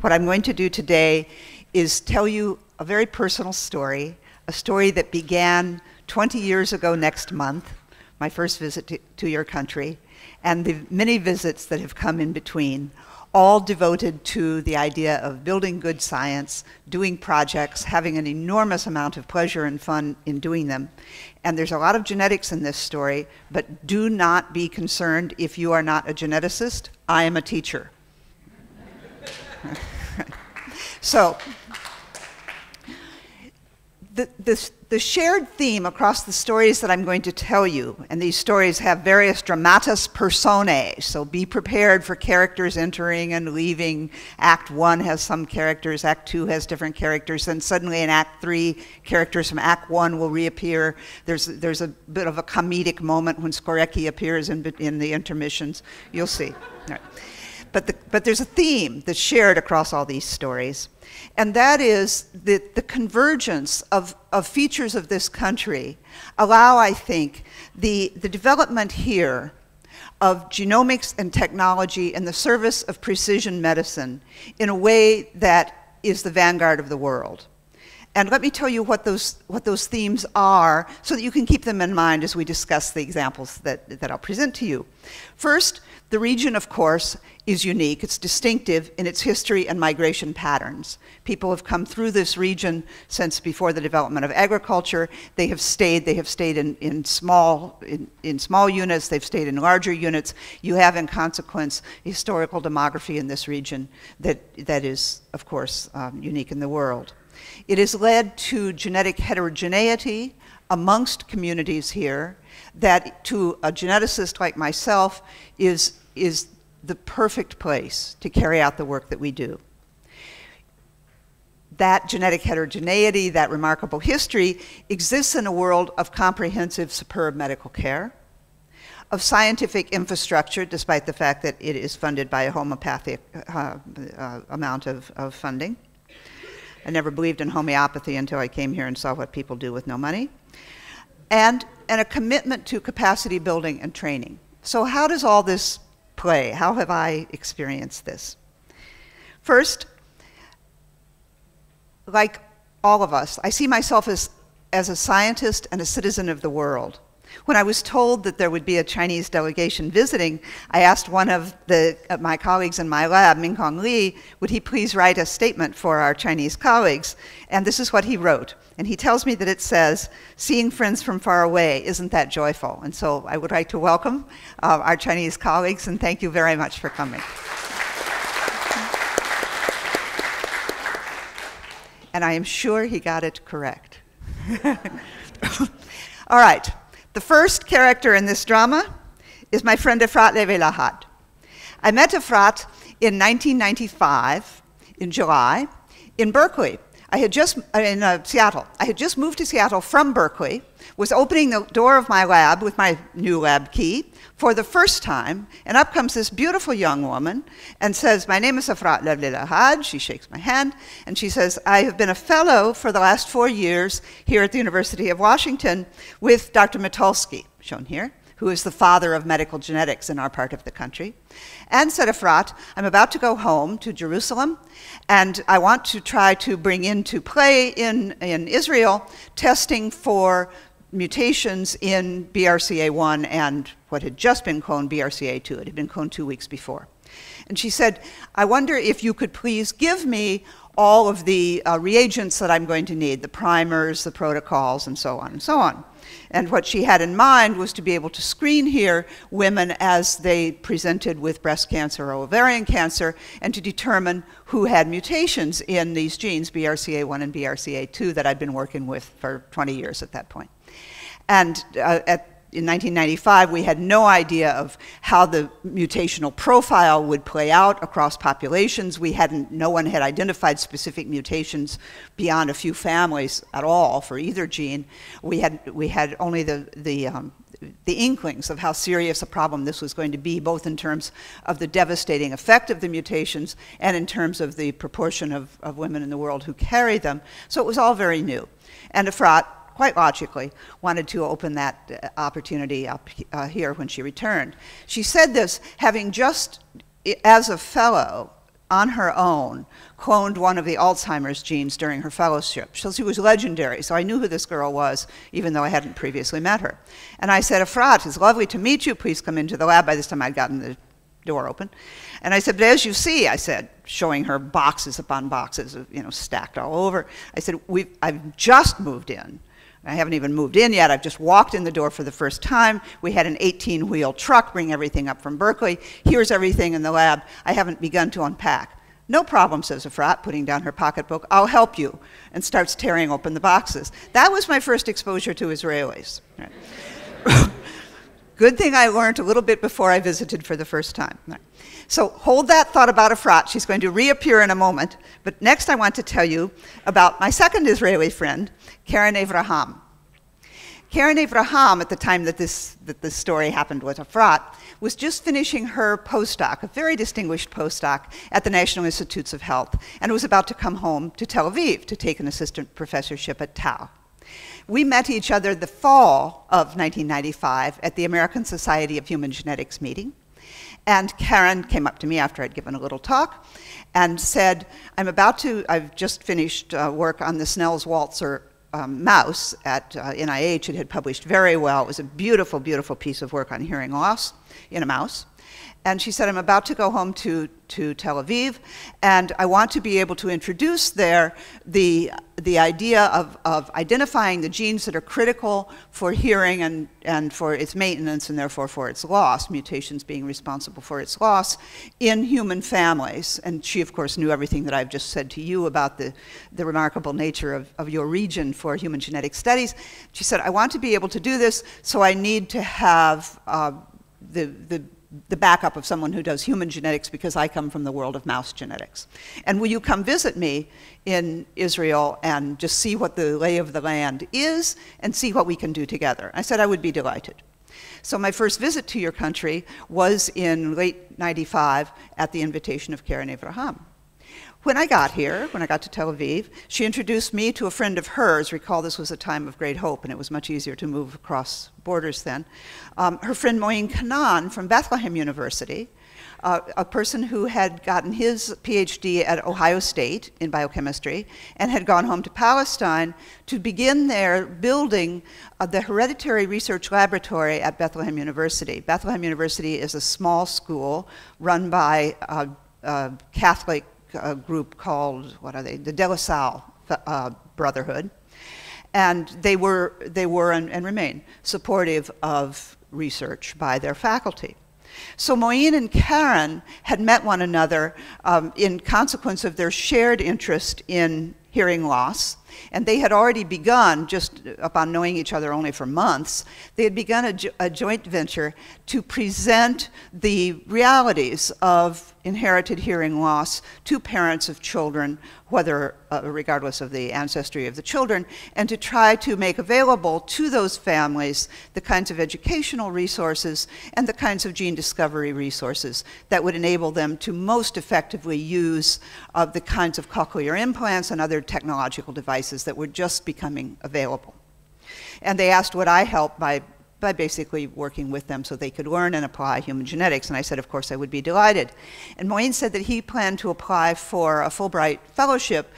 What I'm going to do today is tell you a very personal story, a story that began 20 years ago next month, my first visit to your country, and the many visits that have come in between, all devoted to the idea of building good science, doing projects, having an enormous amount of pleasure and fun in doing them. And there's a lot of genetics in this story, but do not be concerned if you are not a geneticist. I am a teacher. So, the shared theme across the stories that I'm going to tell you, and these stories have various dramatis personae, so be prepared for characters entering and leaving. Act 1 has some characters, Act 2 has different characters, then suddenly in Act 3, characters from Act 1 will reappear. There's a bit of a comedic moment when Skorecki appears in the intermissions. You'll see. Right. But there's a theme that's shared across all these stories, and that is the convergence of features of this country allow, I think, the development here of genomics and technology in the service of precision medicine in a way that is the vanguard of the world. And let me tell you what those themes are so that you can keep them in mind as we discuss the examples that I'll present to you. First, the region, of course, is unique. It's distinctive in its history and migration patterns. People have come through this region since before the development of agriculture. They have stayed in small units, they've stayed in larger units. You have, in consequence, historical demography in this region that is, of course, unique in the world. It has led to genetic heterogeneity amongst communities here that, to a geneticist like myself, is the perfect place to carry out the work that we do. That genetic heterogeneity, that remarkable history, exists in a world of comprehensive, superb medical care, of scientific infrastructure, despite the fact that it is funded by a homeopathic amount of funding. I never believed in homeopathy until I came here and saw what people do with no money. And a commitment to capacity building and training. So how does all this play? How have I experienced this? First, like all of us, I see myself as a scientist and a citizen of the world. When I was told that there would be a Chinese delegation visiting, I asked one of my colleagues in my lab, Mingkong Li, would he please write a statement for our Chinese colleagues? And this is what he wrote. And he tells me that it says, "Seeing friends from far away, isn't that joyful?" And so I would like to welcome our Chinese colleagues, and thank you very much for coming. And I am sure he got it correct. All right. The first character in this drama is my friend Efrat Levi-Lahad. I met Efrat in 1995, in July, in Berkeley. Seattle. I had just moved to Seattle from Berkeley, was opening the door of my lab with my new lab key for the first time, and up comes this beautiful young woman and says, "My name is Efrat Levi-Lahad." She shakes my hand, and she says, "I have been a fellow for the last 4 years here at the University of Washington with Dr. Mitulsky," shown here, who is the father of medical genetics in our part of the country, and said, "Efrat, I'm about to go home to Jerusalem, and I want to try to bring into play in Israel testing for mutations in BRCA1 and what had just been cloned BRCA2. It had been cloned 2 weeks before." And she said, "I wonder if you could please give me all of the reagents that I'm going to need, the primers, the protocols, and so on and so on." And what she had in mind was to be able to screen here women as they presented with breast cancer or ovarian cancer, and to determine who had mutations in these genes, BRCA1 and BRCA2, that I'd been working with for 20 years at that point. And in 1995, we had no idea of how the mutational profile would play out across populations. No one had identified specific mutations beyond a few families at all for either gene. We had only the inklings of how serious a problem this was going to be, both in terms of the devastating effect of the mutations and in terms of the proportion of women in the world who carry them. So it was all very new. And Efrat, quite logically, wanted to open that opportunity up here when she returned. She said this having just, as a fellow, on her own, cloned one of the Alzheimer's genes during her fellowship. So she was legendary, so I knew who this girl was, even though I hadn't previously met her. And I said, Efrat, it's lovely to meet you. Please come into the lab. By this time, I'd gotten the door open. And I said, but as you see, I said, showing her boxes upon boxes, stacked all over. I said, I've just moved in. I haven't even moved in yet. I've just walked in the door for the first time. We had an 18-wheel truck bring everything up from Berkeley. Here's everything in the lab. I haven't begun to unpack. No problem, says Efrat, putting down her pocketbook. I'll help you, and starts tearing open the boxes. That was my first exposure to Israelis. Right. Good thing I learned a little bit before I visited for the first time. Right. So hold that thought about Efrat. She's going to reappear in a moment. But next I want to tell you about my second Israeli friend, Karen Avraham. Karen Avraham, at the time that this story happened with Efrat, was just finishing her postdoc, a very distinguished postdoc at the National Institutes of Health, and was about to come home to Tel Aviv to take an assistant professorship at Tau. We met each other the fall of 1995 at the American Society of Human Genetics meeting. And Karen came up to me after I'd given a little talk and said, I've just finished work on the Snell's-Walzer mouse at NIH. It had published very well. It was a beautiful, beautiful piece of work on hearing loss in a mouse. And she said, I'm about to go home to Tel Aviv, and I want to be able to introduce there the idea of identifying the genes that are critical for hearing and for its maintenance, and therefore for its loss, mutations being responsible for its loss, in human families. And she, of course, knew everything that I've just said to you about the remarkable nature of your region for human genetic studies. She said, I want to be able to do this, so I need to have the backup of someone who does human genetics, because I come from the world of mouse genetics. And will you come visit me in Israel and just see what the lay of the land is and see what we can do together? I said I would be delighted. So my first visit to your country was in late '95 at the invitation of Karen Avraham. When I got here, when I got to Tel Aviv, she introduced me to a friend of hers. Recall this was a time of great hope, and it was much easier to move across borders then. Her friend Moin Kanan from Bethlehem University, a person who had gotten his PhD at Ohio State in biochemistry and had gone home to Palestine to begin there building the hereditary research laboratory at Bethlehem University. Bethlehem University is a small school run by a Catholic group called, the De La Salle Brotherhood. And they were and remain supportive of research by their faculty. So Moin and Karen had met one another in consequence of their shared interest in hearing loss, and they had already begun, just upon knowing each other only for months, they had begun a joint venture to present the realities of inherited hearing loss to parents of children, whether regardless of the ancestry of the children, and to try to make available to those families the kinds of educational resources and the kinds of gene discovery resources that would enable them to most effectively use the kinds of cochlear implants and other technological devices that were just becoming available. And they asked would I help by basically working with them so they could learn and apply human genetics. And I said, of course, I would be delighted. And Moin said that he planned to apply for a Fulbright fellowship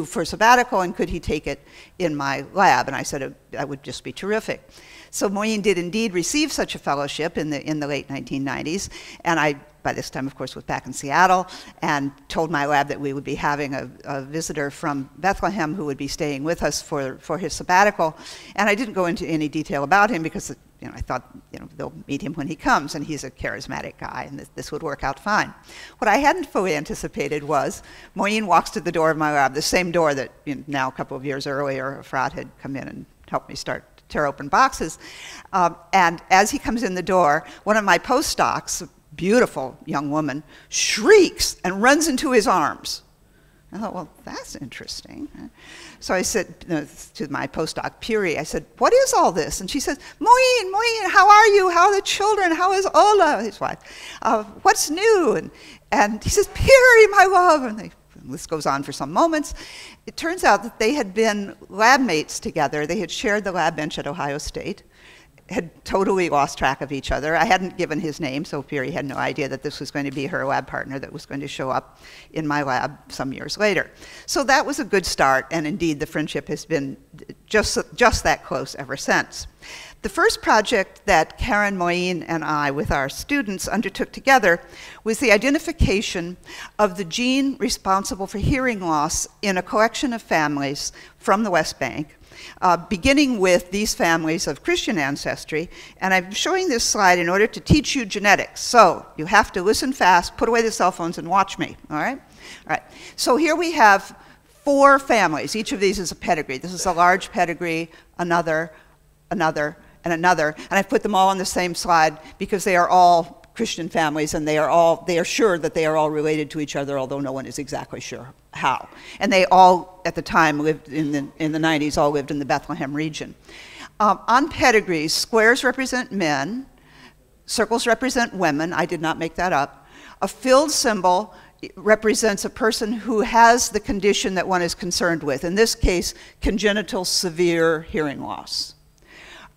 for sabbatical, and could he take it in my lab? And I said that would just be terrific. So Moin did indeed receive such a fellowship in the late 1990s, and I, by this time, of course, was back in Seattle, and told my lab that we would be having a visitor from Bethlehem who would be staying with us for his sabbatical. And I didn't go into any detail about him because I thought they'll meet him when he comes, and he's a charismatic guy, and this would work out fine. What I hadn't fully anticipated was Moin walks to the door of my lab, the same door that now a couple of years earlier Efrat had come in and helped me tear open boxes. And as he comes in the door, one of my postdocs, beautiful young woman, shrieks and runs into his arms. I thought, well, that's interesting. So I said to my postdoc, Piri, I said, what is all this? And she says, Moin, how are you? How are the children? How is Ola, his wife? What's new? And he says, Piri, my love. And this goes on for some moments. It turns out that they had been lab mates together. They had shared the lab bench at Ohio State. had totally lost track of each other. I hadn't given his name, so Piri had no idea that this was going to be her lab partner that was going to show up in my lab some years later. So that was a good start, and indeed the friendship has been just that close ever since. The first project that Karen Moin and I, with our students, undertook together was the identification of the gene responsible for hearing loss in a collection of families from the West Bank, beginning with these families of Christian ancestry. And I'm showing this slide in order to teach you genetics. So you have to listen fast, put away the cell phones, and watch me, all right? All right. So here we have 4 families. Each of these is a pedigree. This is a large pedigree, another, and another. And I've put them all on the same slide because they are all Christian families, and they are sure that they are all related to each other, although no one is exactly sure how. And they all, at the time, lived in the 90s, all lived in the Bethlehem region. On pedigrees, squares represent men, circles represent women. I did not make that up. A filled symbol represents a person who has the condition that one is concerned with. In this case, congenital severe hearing loss.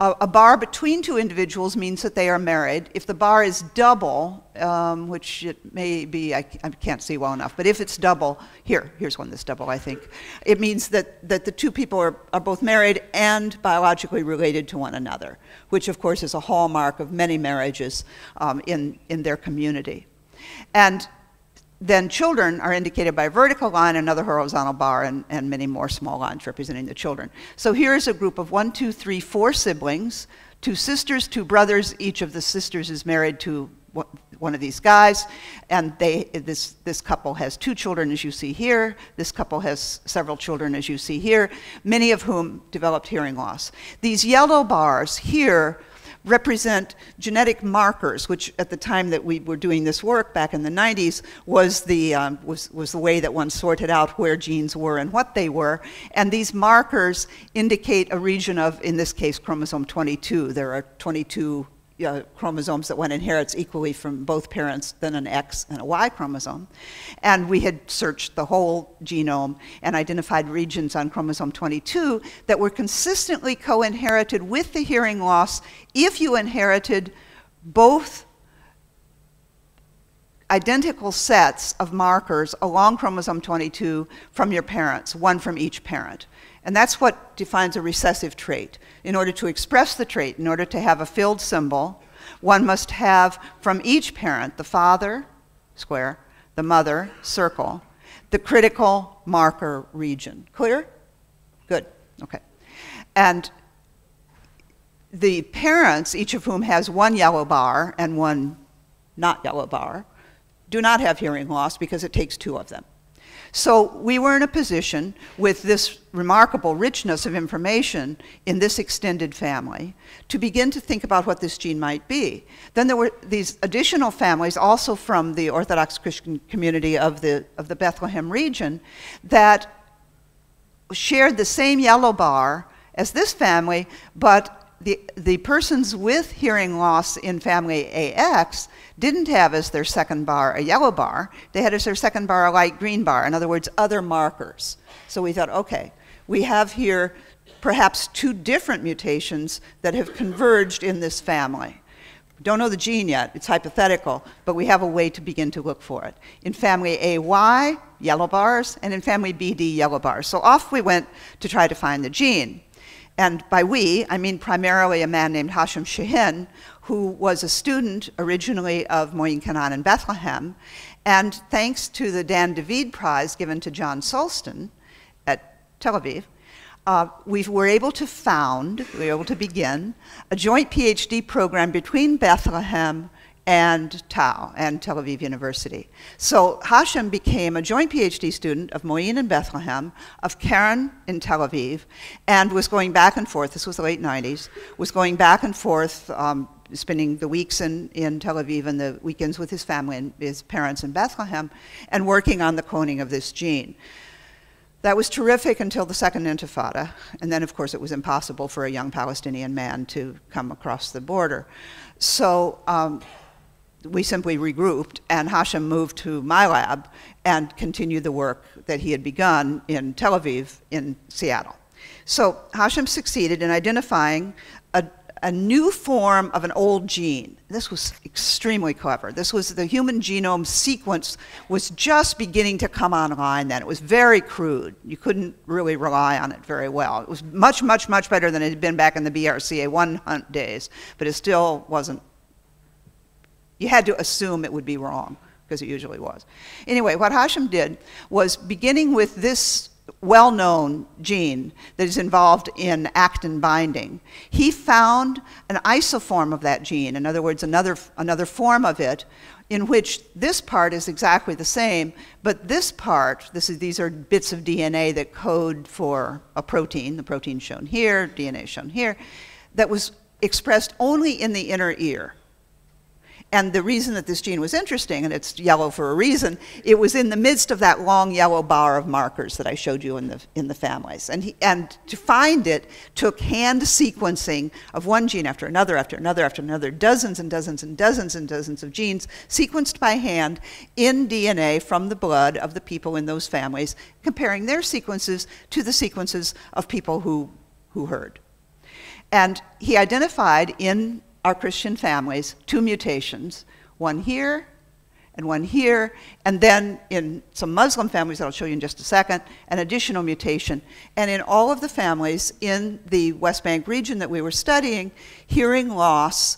A bar between 2 individuals means that they are married. If the bar is double, which it may be, I can't see well enough, but if it's double, here's one that's double, I think, it means that the 2 people are both married and biologically related to one another, which of course is a hallmark of many marriages in their community. And then children are indicated by a vertical line, another horizontal bar, and many more small lines representing the children. So here's a group of 1, 2, 3, 4 siblings, 2 sisters, 2 brothers. Each of the sisters is married to one of these guys, and this couple has 2 children, as you see here. This couple has several children, as you see here, many of whom developed hearing loss. These yellow bars here represent genetic markers, which at the time that we were doing this work back in the 90s was the way that one sorted out where genes were and what they were. And these markers indicate a region of, in this case, chromosome 22. There are 22 chromosomes that one inherits equally from both parents, then an X and a Y chromosome. And we had searched the whole genome and identified regions on chromosome 22 that were consistently co-inherited with the hearing loss if you inherited both identical sets of markers along chromosome 22 from your parents, one from each parent. And that's what defines a recessive trait. In order to express the trait, in order to have a filled symbol, one must have from each parent, the father, square, the mother, circle, the critical marker region. Clear? Good, okay. And the parents, each of whom has 1 yellow bar and 1 not yellow bar, do not have hearing loss because it takes 2 of them. So we were in a position with this remarkable richness of information in this extended family to begin to think about what this gene might be. Then there were these additional families also from the Orthodox Christian community of the Bethlehem region that shared the same yellow bar as this family, but the persons with hearing loss in family AX didn't have as their second bar a yellow bar. They had as their second bar a light green bar. In other words, other markers. So we thought, okay, we have here perhaps 2 different mutations that have converged in this family. We don't know the gene yet, it's hypothetical, but we have a way to begin to look for it. In family AY, yellow bars, and in family BD, yellow bars. So off we went to try to find the gene. And by we, I mean primarily a man named Hashem Shehin, who was a student originally of Moin Canaan in Bethlehem. And thanks to the Dan David Prize given to John Solston at Tel Aviv, we were able to begin a joint PhD program between Bethlehem and Tau and Tel Aviv University. So Hashem became a joint PhD student of Moin in Bethlehem, of Karen in Tel Aviv, and was going back and forth, this was the late 90s, was going back and forth, spending the weeks in Tel Aviv and the weekends with his family and his parents in Bethlehem, and working on the cloning of this gene. That was terrific until the Second Intifada, and then of course it was impossible for a young Palestinian man to come across the border. So we simply regrouped, and Hashem moved to my lab and continued the work that he had begun in Tel Aviv in Seattle. So Hashem succeeded in identifying a new form of an old gene. This was extremely clever. This was the human genome sequence was just beginning to come online then. It was very crude. You couldn't really rely on it very well. It was much, much, much better than it had been back in the BRCA1 hunt days, but it still wasn't. You had to assume it would be wrong, because it usually was. Anyway, what Hashem did was, beginning with this well-known gene that is involved in actin binding, he found an isoform of that gene, in other words, another form of it, in which this part is exactly the same, but this part, these are bits of DNA that code for a protein, the protein shown here, DNA shown here, that was expressed only in the inner ear. And the reason that this gene was interesting, and it's yellow for a reason, it was in the midst of that long yellow bar of markers that I showed you in the families. And to find it took hand sequencing of one gene after another, after another, after another, dozens and dozens and dozens and dozens of genes sequenced by hand in DNA from the blood of the people in those families, comparing their sequences to the sequences of people who heard. And he identified in our Christian families 2 mutations, one here, and then in some Muslim families that I'll show you in just a second, an additional mutation. And in all of the families in the West Bank region that we were studying, hearing loss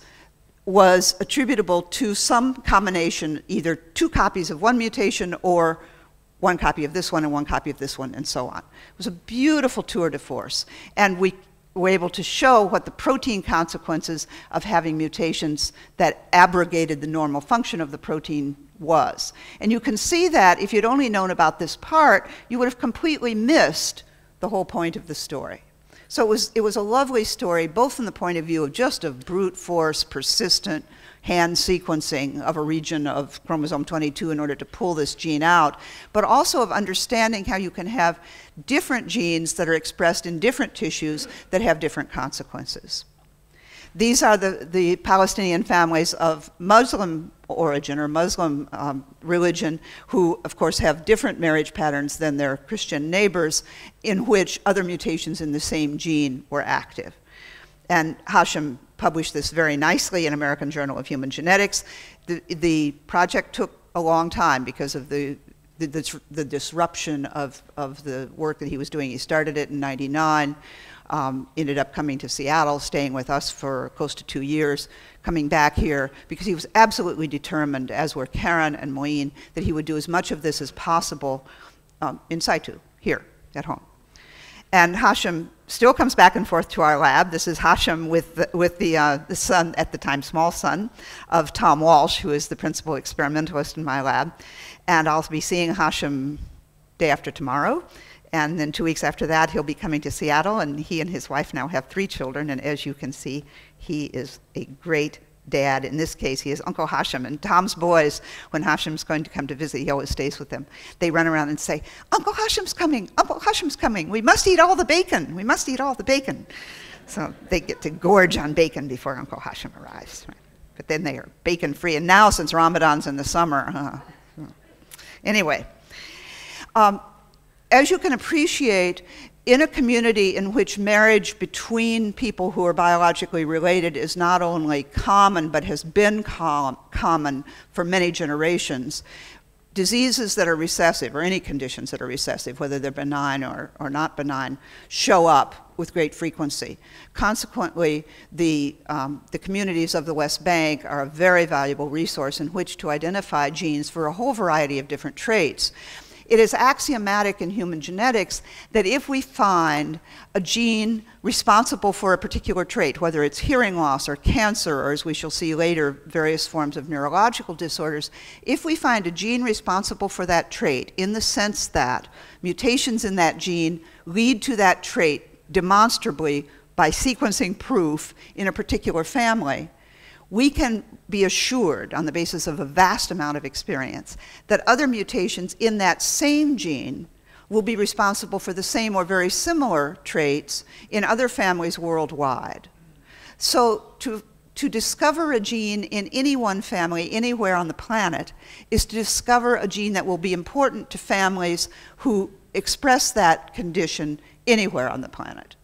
was attributable to some combination, either 2 copies of one mutation or 1 copy of this one and 1 copy of this one, and so on. It was a beautiful tour de force. And we were able to show what the protein consequences of having mutations that abrogated the normal function of the protein was. And you can see that if you'd only known about this part, you would have completely missed the whole point of the story. So it was a lovely story, both from the point of view of just a brute force, persistent hand sequencing of a region of chromosome 22 in order to pull this gene out, but also of understanding how you can have different genes that are expressed in different tissues that have different consequences. These are the Palestinian families of Muslim origin or Muslim religion, who of course have different marriage patterns than their Christian neighbors, in which other mutations in the same gene were active. And Hashem published this very nicely in American Journal of Human Genetics. The project took a long time because of the disruption of the work that he was doing. He started it in '99, ended up coming to Seattle, staying with us for close to 2 years, coming back here because he was absolutely determined, as were Karen and Moeen, that he would do as much of this as possible in situ, here at home. And Hashem still comes back and forth to our lab. This is Hashem with the son, at the time small son, of Tom Walsh, who is the principal experimentalist in my lab. And I'll be seeing Hashem day after tomorrow. And then 2 weeks after that, he'll be coming to Seattle. And he and his wife now have 3 children. And as you can see, he is a great dad. In this case, he is Uncle Hashem. And Tom's boys, when Hashem's going to come to visit, he always stays with them. They run around and say, Uncle Hashem's coming, Uncle Hashem's coming. We must eat all the bacon. We must eat all the bacon. So they get to gorge on bacon before Uncle Hashem arrives. But then they are bacon-free. And now, since Ramadan's in the summer, anyway. As you can appreciate, in a community in which marriage between people who are biologically related is not only common, but has been common for many generations, diseases that are recessive, or any conditions that are recessive, whether they're benign or not benign, show up with great frequency. Consequently, the communities of the West Bank are a very valuable resource in which to identify genes for a whole variety of different traits. It is axiomatic in human genetics that if we find a gene responsible for a particular trait, whether it's hearing loss or cancer, or as we shall see later, various forms of neurological disorders, if we find a gene responsible for that trait in the sense that mutations in that gene lead to that trait demonstrably by sequencing proof in a particular family, we can be assured, on the basis of a vast amount of experience, that other mutations in that same gene will be responsible for the same or very similar traits in other families worldwide. So to discover a gene in any one family anywhere on the planet is to discover a gene that will be important to families who express that condition anywhere on the planet.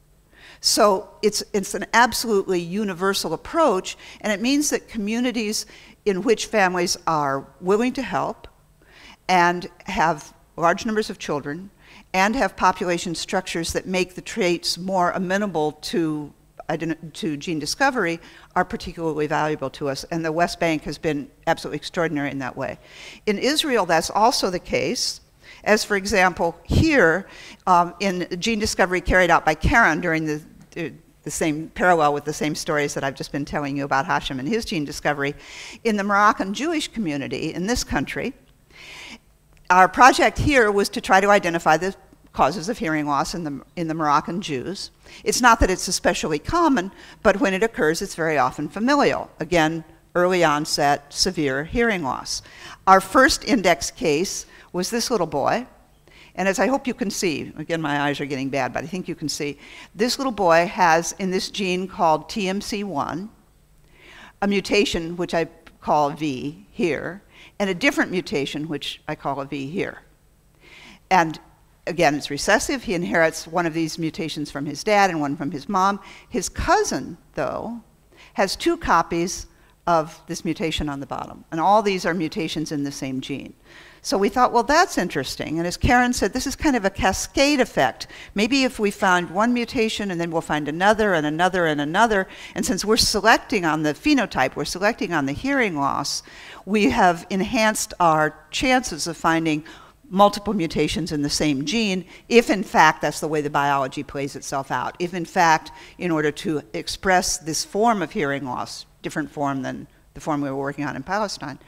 So it's an absolutely universal approach, and it means that communities in which families are willing to help and have large numbers of children and have population structures that make the traits more amenable to gene discovery are particularly valuable to us, and the West Bank has been absolutely extraordinary in that way. In Israel, that's also the case, as for example, here, in gene discovery carried out by Karen during the same parallel with the same stories that I've just been telling you about Hashem and his gene discovery, in the Moroccan Jewish community in this country, our project here was to try to identify the causes of hearing loss in the Moroccan Jews. It's not that it's especially common, but when it occurs, it's very often familial. Again, early onset, severe hearing loss. Our first index case was this little boy, and as I hope you can see, again, my eyes are getting bad, but I think you can see, this little boy has, in this gene called TMC1, a mutation which I call V here, and a different mutation which I call a V here. And again, it's recessive. He inherits one of these mutations from his dad and one from his mom. His cousin, though, has 2 copies of this mutation on the bottom. And all these are mutations in the same gene. So we thought, well, that's interesting. And as Karen said, this is kind of a cascade effect. Maybe if we found one mutation and then we'll find another and another and another. And since we're selecting on the phenotype, we're selecting on the hearing loss, we have enhanced our chances of finding multiple mutations in the same gene, if in fact that's the way the biology plays itself out. If in fact, in order to express this form of hearing loss, different form than the form we were working on in Palestine,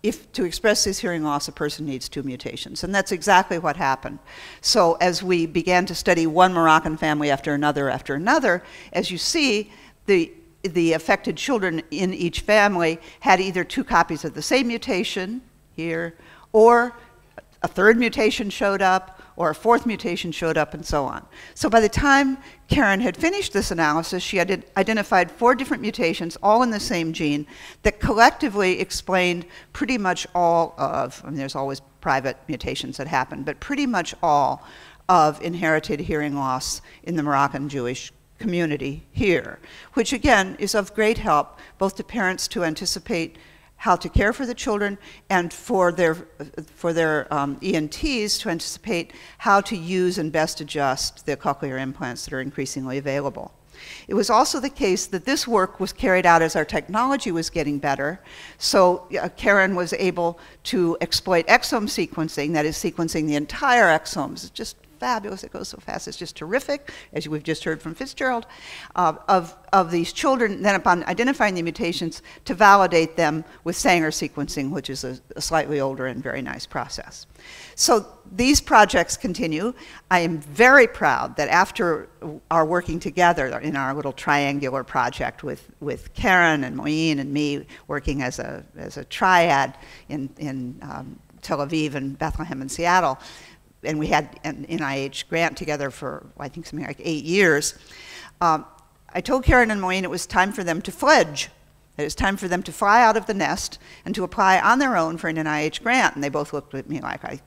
if to express this hearing loss, a person needs 2 mutations. And that's exactly what happened. So as we began to study one Moroccan family after another, as you see, the affected children in each family had either 2 copies of the same mutation here, or a 3rd mutation showed up, or a 4th mutation showed up, and so on. So by the time Karen had finished this analysis, she had identified 4 different mutations, all in the same gene, that collectively explained pretty much all of, I mean, there's always private mutations that happen, but pretty much all of inherited hearing loss in the Moroccan Jewish community here, which again is of great help both to parents to anticipate how to care for the children, and for their ENTs to anticipate how to use and best adjust the cochlear implants that are increasingly available. It was also the case that this work was carried out as our technology was getting better. So Karen was able to exploit exome sequencing, that is sequencing the entire exomes. It's just fabulous, it goes so fast, it's just terrific, as we've just heard from Fitzgerald, of these children, then upon identifying the mutations, to validate them with Sanger sequencing, which is a slightly older and very nice process. So these projects continue. I am very proud that after our working together in our little triangular project with Karen and Moeen and me working as a triad in Tel Aviv and Bethlehem and Seattle, and we had an NIH grant together for, I think, something like 8 years, I told Karen and Moeen it was time for them to fledge. It was time for them to fly out of the nest and to apply on their own for an NIH grant. And they both looked at me like I,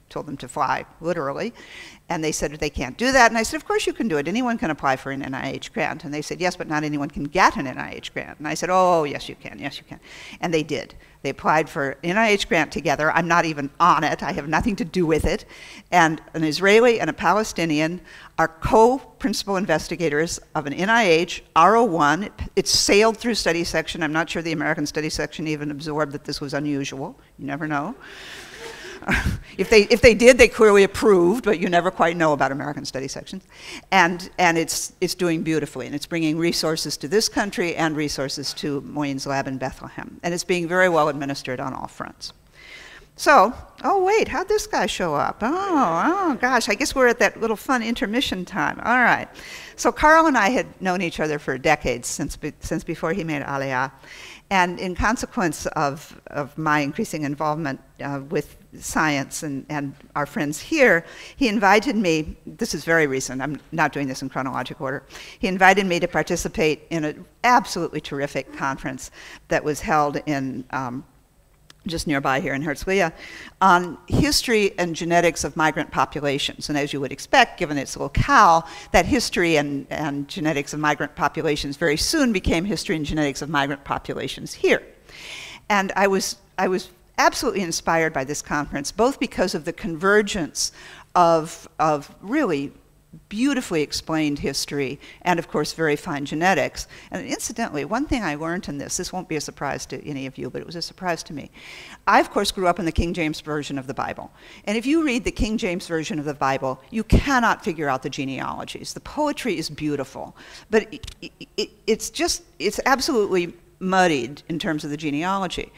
told them to fly, literally. And they said they can't do that. And I said, of course you can do it. Anyone can apply for an NIH grant. And they said, yes, but not anyone can get an NIH grant. And I said, oh, yes, you can. Yes, you can. And they did. They applied for an NIH grant together. I'm not even on it. I have nothing to do with it. And an Israeli and a Palestinian are co-principal investigators of an NIH R01. It sailed through study section. I'm not sure the American study section even absorbed that this was unusual. You never know. If they did, they clearly approved, but you never quite know about American study sections. And it's doing beautifully, and it's bringing resources to this country and resources to Moeen's lab in Bethlehem. And it's being very well administered on all fronts. So, oh wait, how'd this guy show up? Oh gosh, I guess we're at that little fun intermission time. All right. So Carl and I had known each other for decades, since before he made Aliyah. And in consequence of my increasing involvement with science and our friends here, he invited me, this is very recent, I'm not doing this in chronological order, he invited me to participate in an absolutely terrific conference that was held in just nearby here in Herzliya, on history and genetics of migrant populations. And as you would expect, given its locale, that history and genetics of migrant populations very soon became history and genetics of migrant populations here. And I was absolutely inspired by this conference, both because of the convergence of really beautifully explained history and, of course, very fine genetics. And incidentally, one thing I learned in this won't be a surprise to any of you, but it was a surprise to me. I, of course, grew up in the King James Version of the Bible. And if you read the King James Version of the Bible, you cannot figure out the genealogies. The poetry is beautiful, but it's absolutely muddied in terms of the genealogy.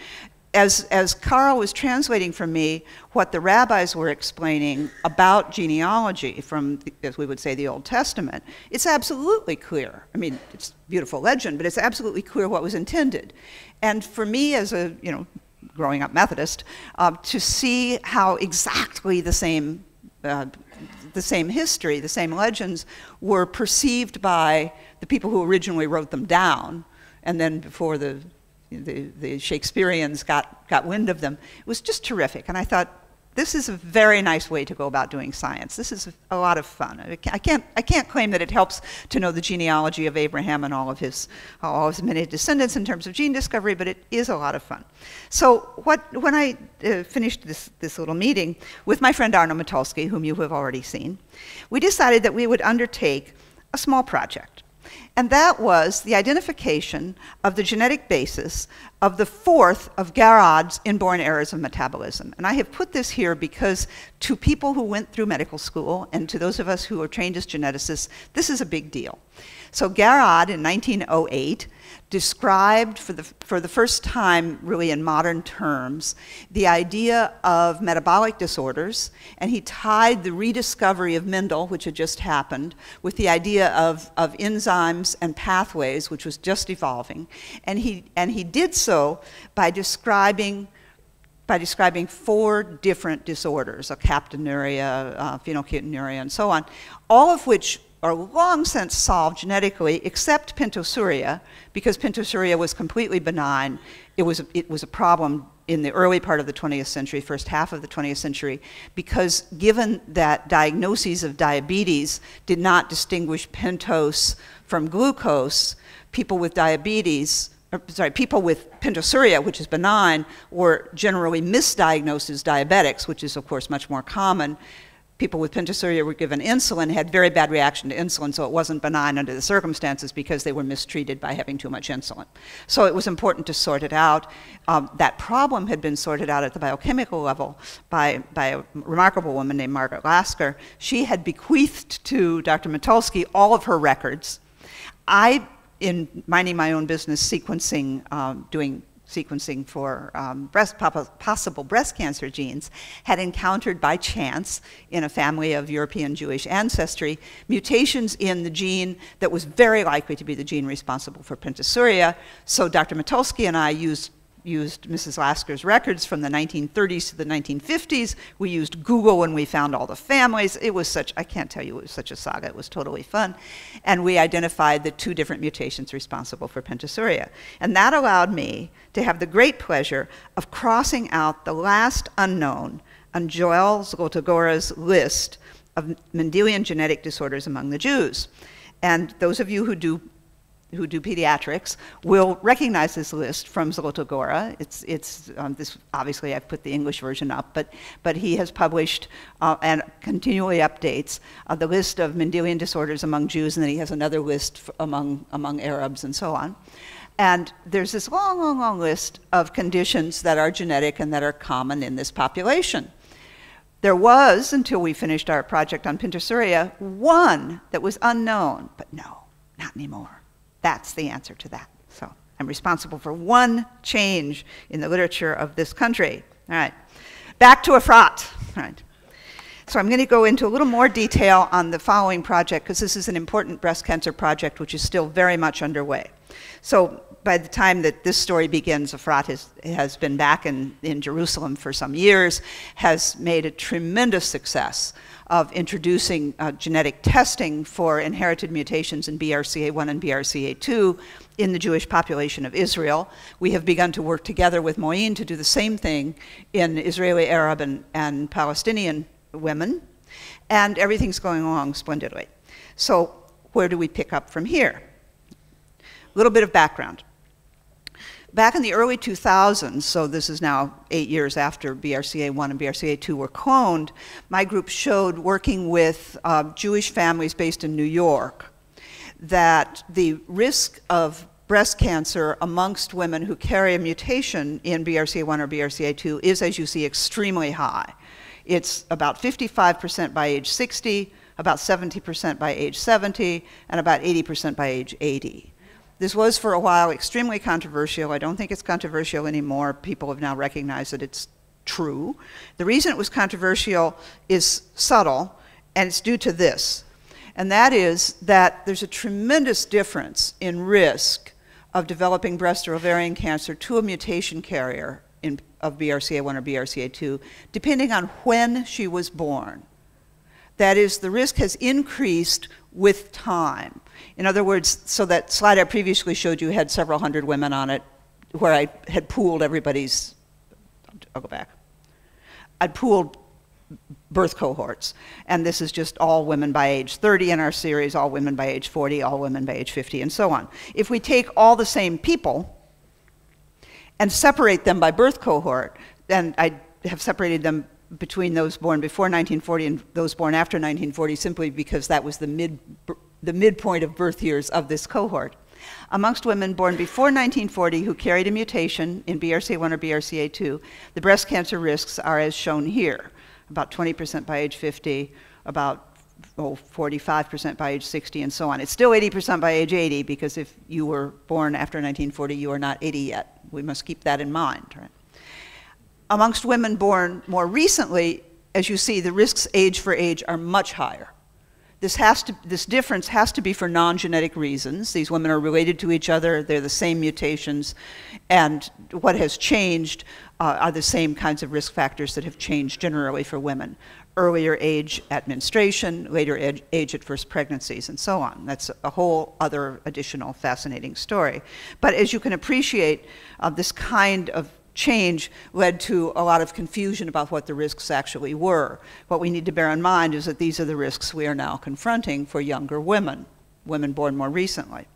As Carl was translating for me what the rabbis were explaining about genealogy from, as we would say, the Old Testament, it's absolutely clear. I mean, it's a beautiful legend, but it's absolutely clear what was intended. And for me, as a growing up Methodist, to see how exactly the same history, the same legends, were perceived by the people who originally wrote them down, and then before the Shakespeareans got wind of them. It was just terrific. And I thought, this is a very nice way to go about doing science. This is a lot of fun. I can't claim that it helps to know the genealogy of Abraham and all of his many descendants in terms of gene discovery, but it is a lot of fun. So when I finished this little meeting with my friend Arno Matulski, whom you have already seen, we decided that we would undertake a small project. And that was the identification of the genetic basis of the fourth of Garod's inborn errors of metabolism. And I have put this here because to people who went through medical school and to those of us who are trained as geneticists, this is a big deal. So Garod in 1908 described for the first time, really in modern terms, the idea of metabolic disorders, and he tied the rediscovery of Mendel, which had just happened, with the idea of enzymes and pathways, which was just evolving. And he did so by describing 4 different disorders, captonuria, phenylketonuria, and so on, all of which are long since solved genetically, except pentosuria, because pentosuria was completely benign. It was a problem in the early part of the 20th century, first half of the 20th century, because given that diagnoses of diabetes did not distinguish pentose from glucose, people with diabetes, people with pentosuria, which is benign, were generally misdiagnosed as diabetics, which is, of course, much more common. People with pentosuria were given insulin, had very bad reaction to insulin, so it wasn't benign under the circumstances because they were mistreated by having too much insulin. So it was important to sort it out. That problem had been sorted out at the biochemical level by a remarkable woman named Margaret Lasker. She had bequeathed to Dr. Matulski all of her records. I, in minding my own business, doing sequencing for possible breast cancer genes, had encountered by chance in a family of European Jewish ancestry mutations in the gene that was very likely to be the gene responsible for pentosuria. So Dr. Matulski and I used Mrs. Lasker's records from the 1930s to the 1950s. We used Google and we found all the families. It was I can't tell you, it was such a saga. It was totally fun. And we identified the 2 different mutations responsible for pentosuria. And that allowed me to have the great pleasure of crossing out the last unknown on Joel Zlotogora's list of Mendelian genetic disorders among the Jews. And those of you who do pediatrics will recognize this list from Zlotogora. This, obviously I've put the English version up, but he has published and continually updates the list of Mendelian disorders among Jews, and then he has another list among Arabs and so on. And there's this long, long, long list of conditions that are genetic and that are common in this population. There was, until we finished our project on pentosuria, one that was unknown, but no, not anymore. That's the answer to that. So I'm responsible for one change in the literature of this country. All right, back to Efrat. All right. So I'm going to go into a little more detail on the following project, because this is an important breast cancer project which is still very much underway. So by the time that this story begins, Efrat has been back in Jerusalem for some years, has made a tremendous success of introducing genetic testing for inherited mutations in BRCA1 and BRCA2 in the Jewish population of Israel. We have begun to work together with Moeen to do the same thing in Israeli, Arab, and Palestinian women, and everything's going along splendidly. So where do we pick up from here? A little bit of background. Back in the early 2000s, so this is now 8 years after BRCA1 and BRCA2 were cloned, my group showed, working with Jewish families based in New York, that the risk of breast cancer amongst women who carry a mutation in BRCA1 or BRCA2 is, as you see, extremely high. It's about 55% by age 60, about 70% by age 70, and about 80% by age 80. This was for a while extremely controversial. I don't think it's controversial anymore. People have now recognized that it's true. The reason it was controversial is subtle, and it's due to this. And that is that there's a tremendous difference in risk of developing breast or ovarian cancer to a mutation carrier of BRCA1 or BRCA2, depending on when she was born. That is, the risk has increased with time. In other words, so that slide I previously showed you had several hundred women on it, where I had pooled everybody's, I'll go back. I'd pooled birth cohorts, and this is just all women by age 30 in our series, all women by age 40, all women by age 50, and so on. If we take all the same people and separate them by birth cohort, then I have separated them between those born before 1940 and those born after 1940, simply because that was the midpoint of birth years of this cohort. Amongst women born before 1940 who carried a mutation in BRCA1 or BRCA2, the breast cancer risks are as shown here, about 20% by age 50, about 45% by age 60, and so on. It's still 80% by age 80, because if you were born after 1940, you are not 80 yet. We must keep that in mind, right? Amongst women born more recently, as you see, the risks age for age are much higher. This difference has to be for non-genetic reasons. These women are related to each other, they're the same mutations, and what has changed are the same kinds of risk factors that have changed generally for women. Earlier age at menstruation, later age at first pregnancies, and so on. That's a whole other additional fascinating story. But as you can appreciate, this kind of change led to a lot of confusion about what the risks actually were. What we need to bear in mind is that these are the risks we are now confronting for younger women, women born more recently.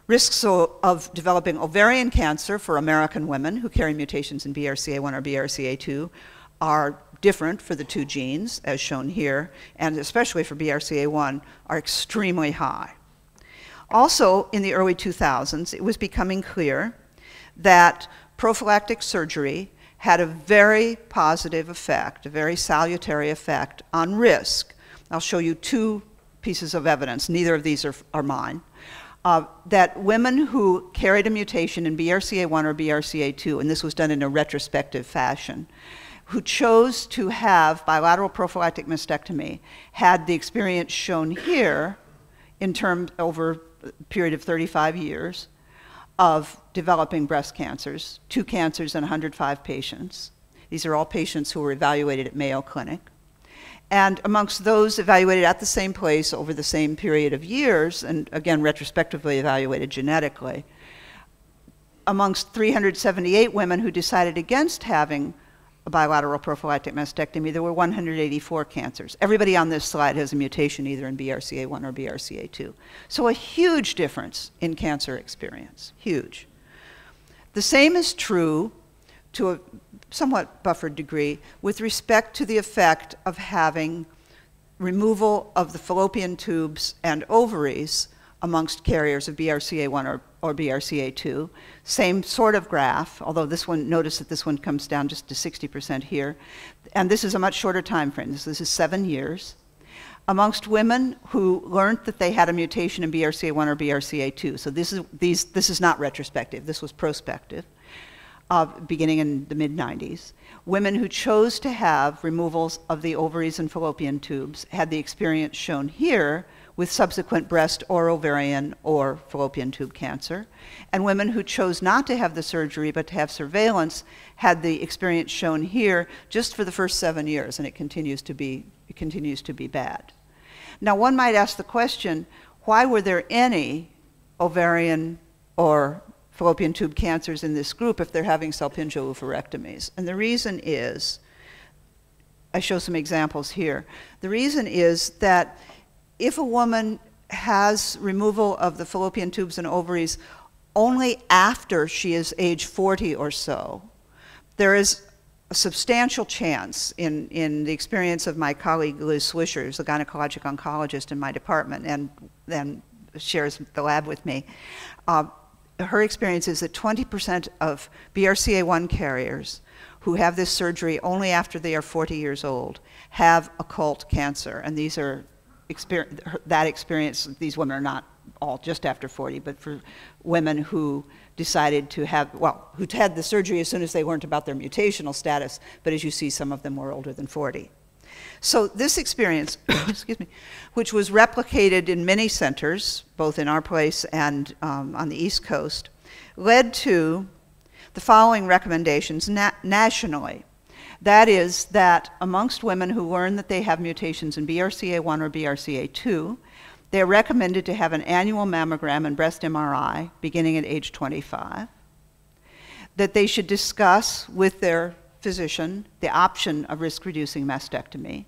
Risks of developing ovarian cancer for American women who carry mutations in BRCA1 or BRCA2 are different for the two genes, as shown here, and especially for BRCA1, are extremely high. Also, in the early 2000s, it was becoming clear that prophylactic surgery had a very positive effect, a very salutary effect on risk. I'll show you two pieces of evidence, neither of these are mine, that women who carried a mutation in BRCA1 or BRCA2, and this was done in a retrospective fashion, who chose to have bilateral prophylactic mastectomy had the experience shown here in terms over a period of 35 years of developing breast cancers, 2 cancers in 105 patients. These are all patients who were evaluated at Mayo Clinic. And amongst those evaluated at the same place over the same period of years, and again retrospectively evaluated genetically, amongst 378 women who decided against having a bilateral prophylactic mastectomy, there were 184 cancers. Everybody on this slide has a mutation either in BRCA1 or BRCA2. So a huge difference in cancer experience, huge. The same is true, to a somewhat buffered degree, with respect to the effect of having removal of the fallopian tubes and ovaries amongst carriers of BRCA1 or BRCA2. Same sort of graph, although this one, notice that this one comes down just to 60% here. And this is a much shorter time frame. This is 7 years. Amongst women who learned that they had a mutation in BRCA1 or BRCA2. So this is not retrospective, this was prospective, beginning in the mid-90s. Women who chose to have removals of the ovaries and fallopian tubes had the experience shown here with subsequent breast or ovarian or fallopian tube cancer. And women who chose not to have the surgery but to have surveillance had the experience shown here just for the first 7 years, and it continues to be continues to be bad. Now, one might ask the question, why were there any ovarian or fallopian tube cancers in this group if they're having salpingo oophorectomies? And the reason is, I show some examples here. The reason is that if a woman has removal of the fallopian tubes and ovaries only after she is age 40 or so, there is a substantial chance, in the experience of my colleague Liz Swisher, who's a gynecologic oncologist in my department and then shares the lab with me, her experience is that 20% of BRCA1 carriers who have this surgery only after they are 40 years old have occult cancer. And these are that experience, these women are not all just after 40, but for women who decided to have, well, who had the surgery as soon as they learned about their mutational status, but as you see, some of them were older than 40. So this experience, excuse me, which was replicated in many centers, both in our place and on the East Coast, led to the following recommendations nationally. That is that amongst women who learn that they have mutations in BRCA1 or BRCA2, they are recommended to have an annual mammogram and breast MRI beginning at age 25, that they should discuss with their physician the option of risk-reducing mastectomy,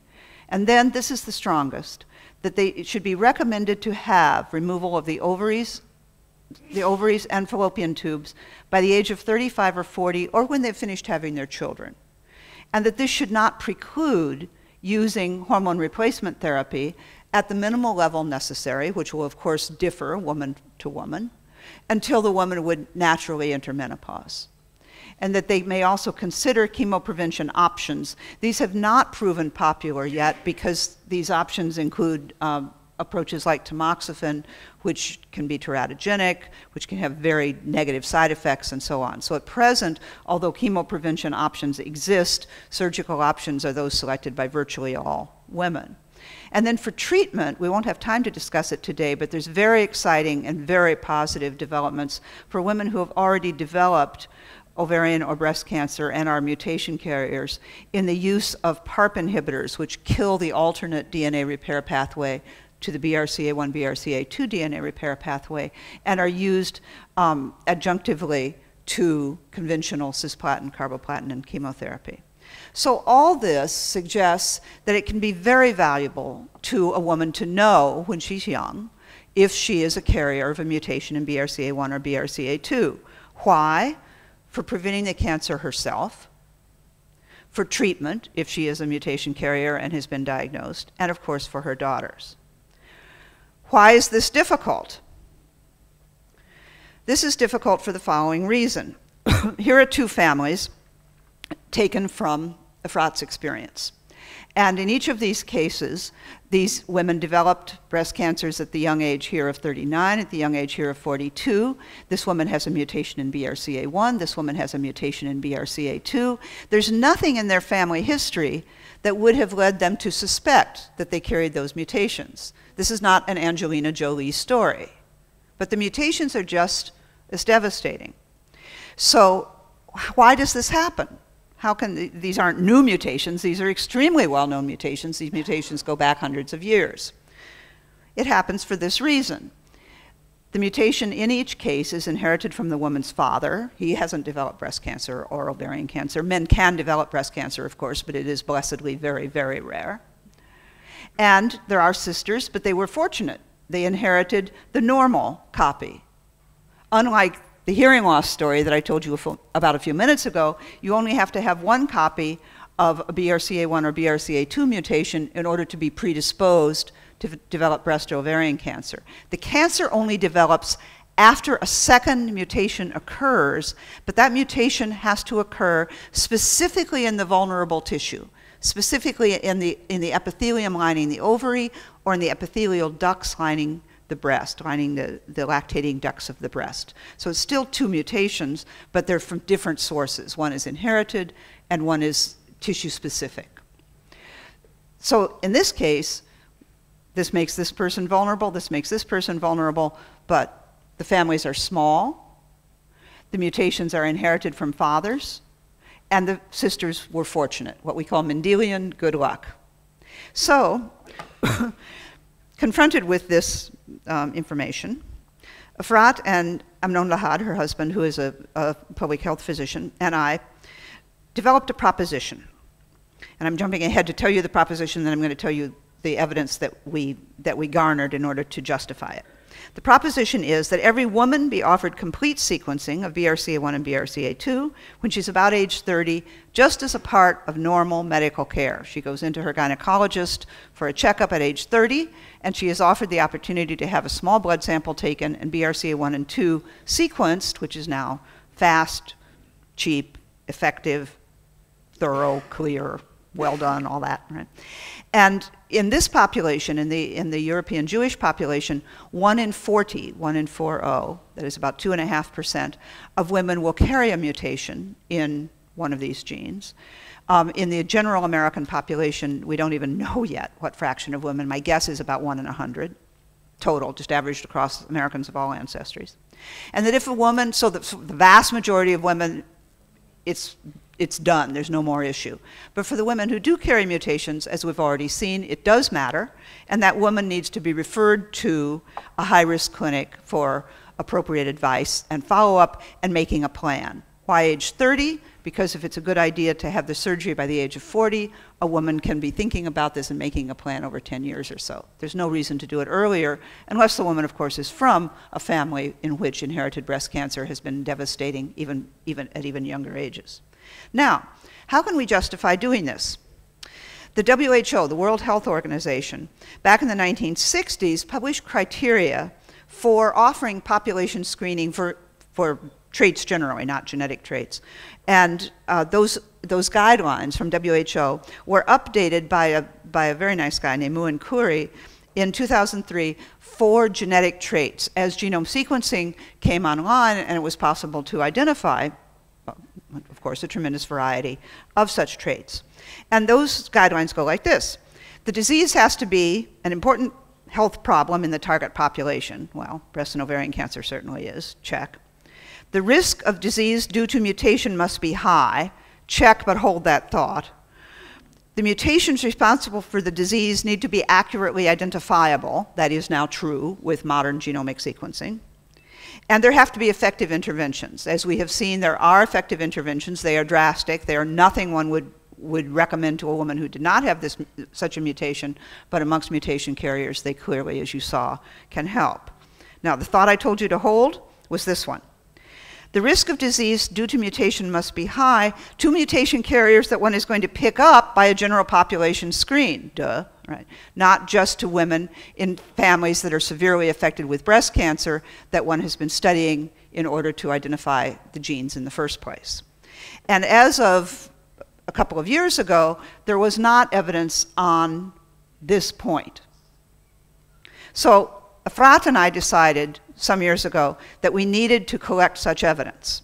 and then, this is the strongest, that they should be recommended to have removal of the ovaries and fallopian tubes by the age of 35 or 40, or when they've finished having their children. And that this should not preclude using hormone replacement therapy at the minimal level necessary, which will of course differ woman to woman, until the woman would naturally enter menopause. And that they may also consider chemoprevention options. These have not proven popular yet because these options include approaches like tamoxifen, which can be teratogenic, which can have very negative side effects, and so on. So at present, although chemoprevention options exist, surgical options are those selected by virtually all women. And then for treatment, we won't have time to discuss it today, but there's very exciting and very positive developments for women who have already developed ovarian or breast cancer and are mutation carriers in the use of PARP inhibitors, which kill the alternate DNA repair pathway to the BRCA1, BRCA2 DNA repair pathway, and are used adjunctively to conventional cisplatin, carboplatin, and chemotherapy. So all this suggests that it can be very valuable to a woman to know when she's young if she is a carrier of a mutation in BRCA1 or BRCA2. Why? For preventing the cancer herself, for treatment if she is a mutation carrier and has been diagnosed, and of course for her daughters. Why is this difficult? This is difficult for the following reason. Here are two families taken from Efrat's experience. And in each of these cases, these women developed breast cancers at the young age here of 39, at the young age here of 42. This woman has a mutation in BRCA1. This woman has a mutation in BRCA2. There's nothing in their family history that would have led them to suspect that they carried those mutations. This is not an Angelina Jolie story. But the mutations are just as devastating. So why does this happen? How can these aren't new mutations, these are extremely well-known mutations. These mutations go back hundreds of years. It happens for this reason. The mutation in each case is inherited from the woman's father. He hasn't developed breast cancer or ovarian cancer. Men can develop breast cancer, of course, but it is blessedly very, very rare. And there are sisters, but they were fortunate. They inherited the normal copy. Unlike the hearing loss story that I told you about a few minutes ago, you only have to have one copy of a BRCA1 or BRCA2 mutation in order to be predisposed to develop breast or ovarian cancer. The cancer only develops after a second mutation occurs, but that mutation has to occur specifically in the vulnerable tissue, specifically in the epithelium lining the ovary or in the epithelial ducts lining the breast, lining the lactating ducts of the breast. So it's still two mutations, but they're from different sources. One is inherited and one is tissue specific. So in this case, this makes this person vulnerable, this makes this person vulnerable, but the families are small, the mutations are inherited from fathers, and the sisters were fortunate, what we call Mendelian good luck. So, confronted with this information, Efrat and Amnon Lahad, her husband, who is a public health physician, and I developed a proposition. And I'm jumping ahead to tell you the proposition, then I'm going to tell you the evidence that we garnered in order to justify it. The proposition is that every woman be offered complete sequencing of BRCA1 and BRCA2 when she's about age 30, just as a part of normal medical care. She goes into her gynecologist for a checkup at age 30, and she is offered the opportunity to have a small blood sample taken and BRCA1 and 2 sequenced, which is now fast, cheap, effective, thorough, clear, well done, all that, right? And in this population, in the European Jewish population, 1 in 40, that is about 2.5% of women will carry a mutation in one of these genes. In the general American population, we don't even know yet what fraction of women. My guess is about 1 in 100 total, just averaged across Americans of all ancestries. And that if a woman, so the vast majority of women, it's done, there's no more issue. But for the women who do carry mutations, as we've already seen, it does matter, and that woman needs to be referred to a high-risk clinic for appropriate advice and follow-up and making a plan. Why age 30? Because if it's a good idea to have the surgery by the age of 40, a woman can be thinking about this and making a plan over 10 years or so. There's no reason to do it earlier, unless the woman, of course, is from a family in which inherited breast cancer has been devastating even at younger ages. Now, how can we justify doing this? The WHO, the World Health Organization, back in the 1960s, published criteria for offering population screening for traits generally, not genetic traits. And those guidelines from WHO were updated by a very nice guy named Muin Khoury in 2003 for genetic traits. As genome sequencing came online and it was possible to identify, of course, a tremendous variety of such traits. And those guidelines go like this. The disease has to be an important health problem in the target population. Well, breast and ovarian cancer certainly is, check. The risk of disease due to mutation must be high, check, but hold that thought. The mutations responsible for the disease need to be accurately identifiable. That is now true with modern genomic sequencing. And there have to be effective interventions. As we have seen, there are effective interventions. They are drastic. They are nothing one would recommend to a woman who did not have such a mutation, but amongst mutation carriers, they clearly, as you saw, can help. Now, the thought I told you to hold was this one. The risk of disease due to mutation must be high to mutation carriers that one is going to pick up by a general population screen, duh, right? Not just to women in families that are severely affected with breast cancer that one has been studying in order to identify the genes in the first place. And as of a couple of years ago, there was not evidence on this point. So Efrat and I decided some years ago that we needed to collect such evidence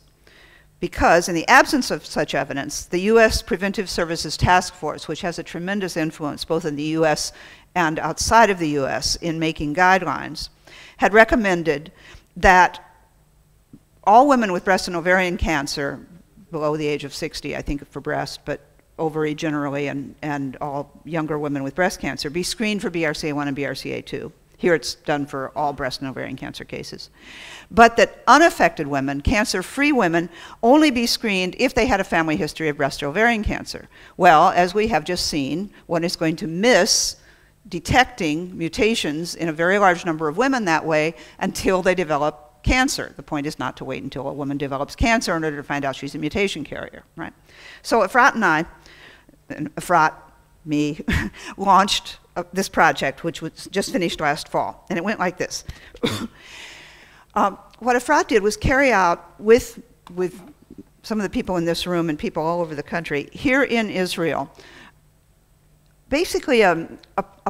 because in the absence of such evidence, the U.S. Preventive Services Task Force, which has a tremendous influence both in the U.S. and outside of the U.S. in making guidelines, had recommended that all women with breast and ovarian cancer below the age of 60, I think for breast, but ovary generally, and all younger women with breast cancer, be screened for BRCA1 and BRCA2. Here it's done for all breast and ovarian cancer cases. But that unaffected women, cancer-free women, only be screened if they had a family history of breast or ovarian cancer. Well, as we have just seen, one is going to miss detecting mutations in a very large number of women that way until they develop cancer. The point is not to wait until a woman develops cancer in order to find out she's a mutation carrier, right? So Efrat and I, and Efrat, me, launched this project, which was just finished last fall, and it went like this. What Efrat did was carry out with some of the people in this room and people all over the country, here in Israel, basically a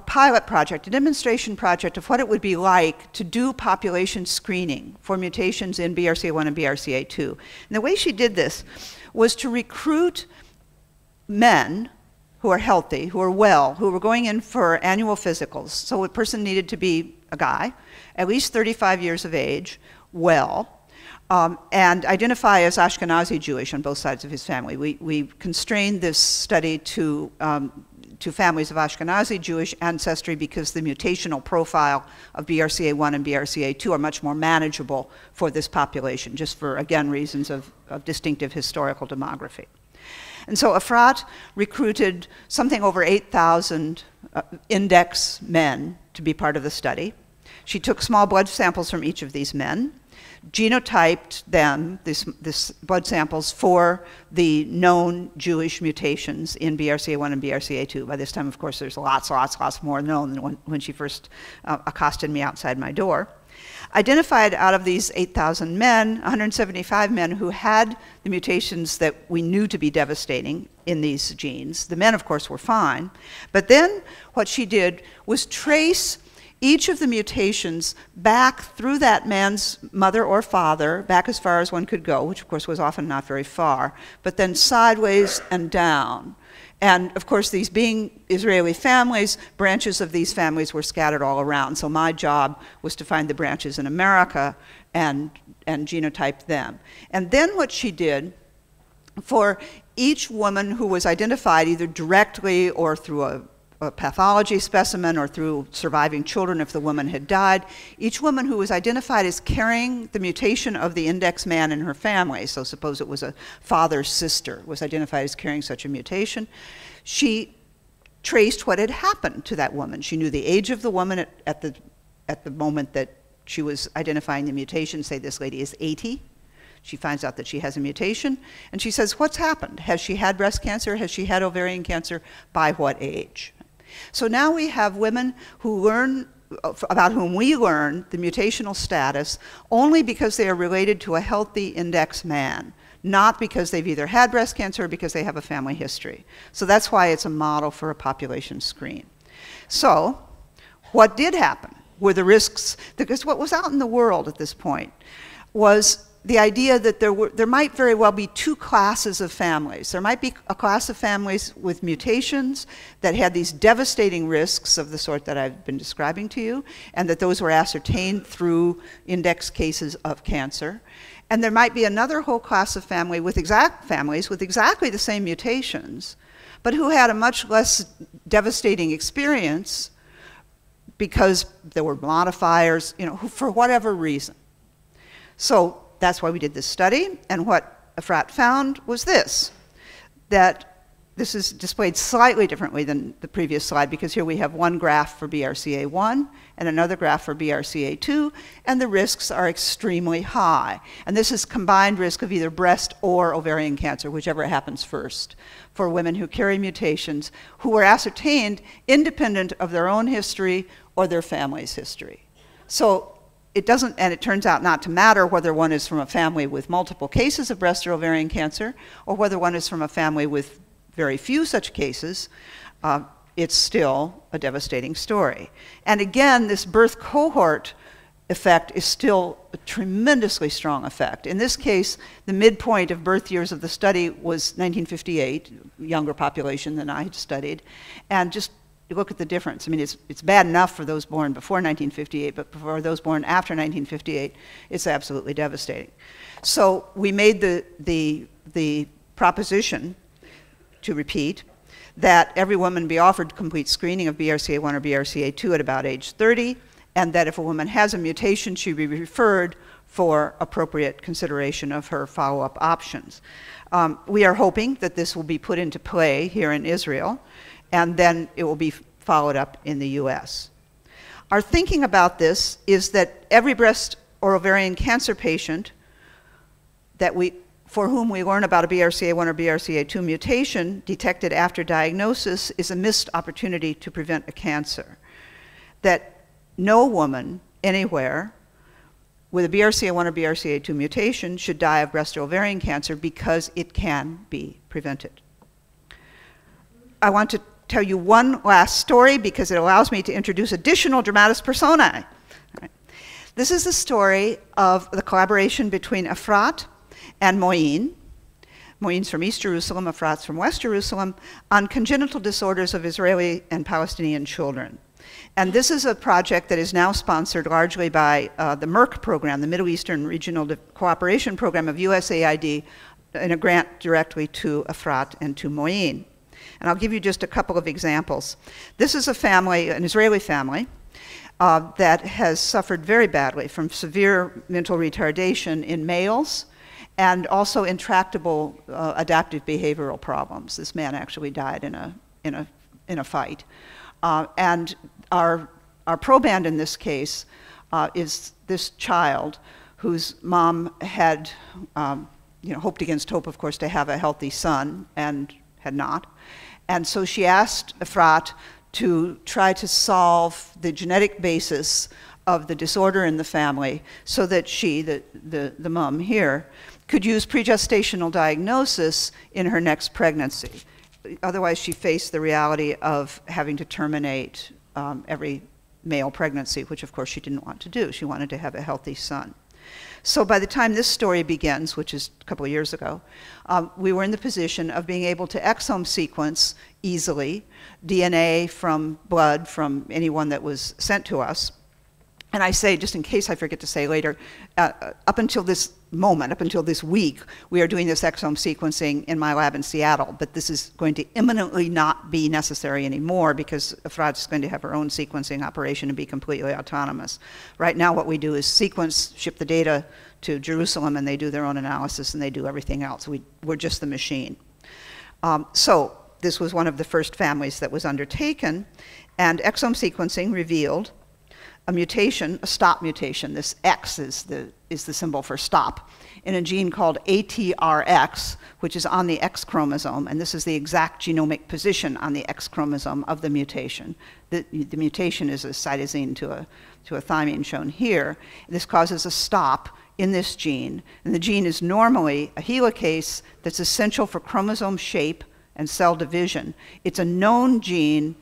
pilot project, a demonstration project of what it would be like to do population screening for mutations in BRCA1 and BRCA2. And the way she did this was to recruit men who are healthy, who are well, who were going in for annual physicals. So a person needed to be a guy, at least 35 years of age, well, and identify as Ashkenazi Jewish on both sides of his family. We constrained this study to to families of Ashkenazi Jewish ancestry because the mutational profile of BRCA1 and BRCA2 are much more manageable for this population, just for, again, reasons of distinctive historical demography. And so Efrat recruited something over 8,000 index men to be part of the study. She took small blood samples from each of these men, genotyped them, this blood samples, for the known Jewish mutations in BRCA1 and BRCA2. By this time, of course, there's lots more known than when she first accosted me outside my door. Identified out of these 8,000 men, 175 men who had the mutations that we knew to be devastating in these genes. The men, of course, were fine. But then what she did was trace each of the mutations back through that man's mother or father, back as far as one could go, which of course was often not very far, but then sideways and down. And of course, these being Israeli families, branches of these families were scattered all around. So my job was to find the branches in America and genotype them. And then what she did, for each woman who was identified either directly or through a pathology specimen or through surviving children if the woman had died, each woman who was identified as carrying the mutation of the index man in her family, so suppose it was a father's sister, was identified as carrying such a mutation, she traced what had happened to that woman. She knew the age of the woman at the moment that she was identifying the mutation. Say this lady is 80. She finds out that she has a mutation, and she says, what's happened? Has she had breast cancer? Has she had ovarian cancer? By what age? So now we have women who learn, about whom we learn the mutational status only because they are related to a healthy index man, not because they've either had breast cancer or because they have a family history. So that's why it's a model for a population screen. So what did happen were the risks, because what was out in the world at this point was the idea that there might very well be two classes of families. There might be a class of families with mutations that had these devastating risks of the sort that I've been describing to you, and that those were ascertained through index cases of cancer. And there might be another whole class of families with exactly the same mutations, but who had a much less devastating experience because there were modifiers, for whatever reason. So that's why we did this study, and what Efrat found was this, that this is displayed slightly differently than the previous slide, because here we have one graph for BRCA1 and another graph for BRCA2, and the risks are extremely high. And this is combined risk of either breast or ovarian cancer, whichever happens first, for women who carry mutations who were ascertained independent of their own history or their family's history. So it doesn't, and it turns out not to matter whether one is from a family with multiple cases of breast or ovarian cancer, or whether one is from a family with very few such cases, it's still a devastating story. And again, this birth cohort effect is still a tremendously strong effect. In this case, the midpoint of birth years of the study was 1958, younger population than I had studied, and just you look at the difference. I mean, it's bad enough for those born before 1958, but for those born after 1958, it's absolutely devastating. So we made the proposition, to repeat, that every woman be offered complete screening of BRCA1 or BRCA2 at about age 30, and that if a woman has a mutation, she be referred for appropriate consideration of her follow-up options. We are hoping that this will be put into play here in Israel, and then it will be followed up in the US. Our thinking about this is that every breast or ovarian cancer patient for whom we learn about a BRCA1 or BRCA2 mutation detected after diagnosis is a missed opportunity to prevent a cancer. That no woman anywhere with a BRCA1 or BRCA2 mutation should die of breast or ovarian cancer because it can be prevented. I want to tell you one last story because it allows me to introduce additional dramatis personae. Right. This is the story of the collaboration between Efrat and Moin. Moin's from East Jerusalem, Efrat's from West Jerusalem, on congenital disorders of Israeli and Palestinian children. And this is a project that is now sponsored largely by the MERC program, the Middle Eastern Regional Cooperation Program of USAID, in a grant directly to Efrat and to Moin. And I'll give you just a couple of examples. This is a family, an Israeli family, that has suffered very badly from severe mental retardation in males and also intractable adaptive behavioral problems. This man actually died in a fight. And our proband in this case is this child whose mom had hoped against hope, of course, to have a healthy son and had not. And so she asked Efrat to try to solve the genetic basis of the disorder in the family so that she, the mom here, could use pregestational diagnosis in her next pregnancy. Otherwise, she faced the reality of having to terminate every male pregnancy, which of course she didn't want to do. She wanted to have a healthy son. So by the time this story begins, which is a couple of years ago, we were in the position of being able to exome sequence easily DNA from blood from anyone that was sent to us. And I say, just in case I forget to say later, up until this moment, up until this week, we are doing this exome sequencing in my lab in Seattle, but this is going to imminently not be necessary anymore because Efrat is going to have her own sequencing operation and be completely autonomous. Right now what we do is sequence, ship the data to Jerusalem, and they do their own analysis and they do everything else. We're just the machine. So this was one of the first families that was undertaken, and exome sequencing revealed a mutation, a stop mutation. This X is the symbol for stop, in a gene called ATRX, which is on the X chromosome, and this is the exact genomic position on the X chromosome of the mutation. The mutation is a cytosine to a thymine shown here. This causes a stop in this gene, and the gene is normally a helicase that's essential for chromosome shape and cell division. It's a known gene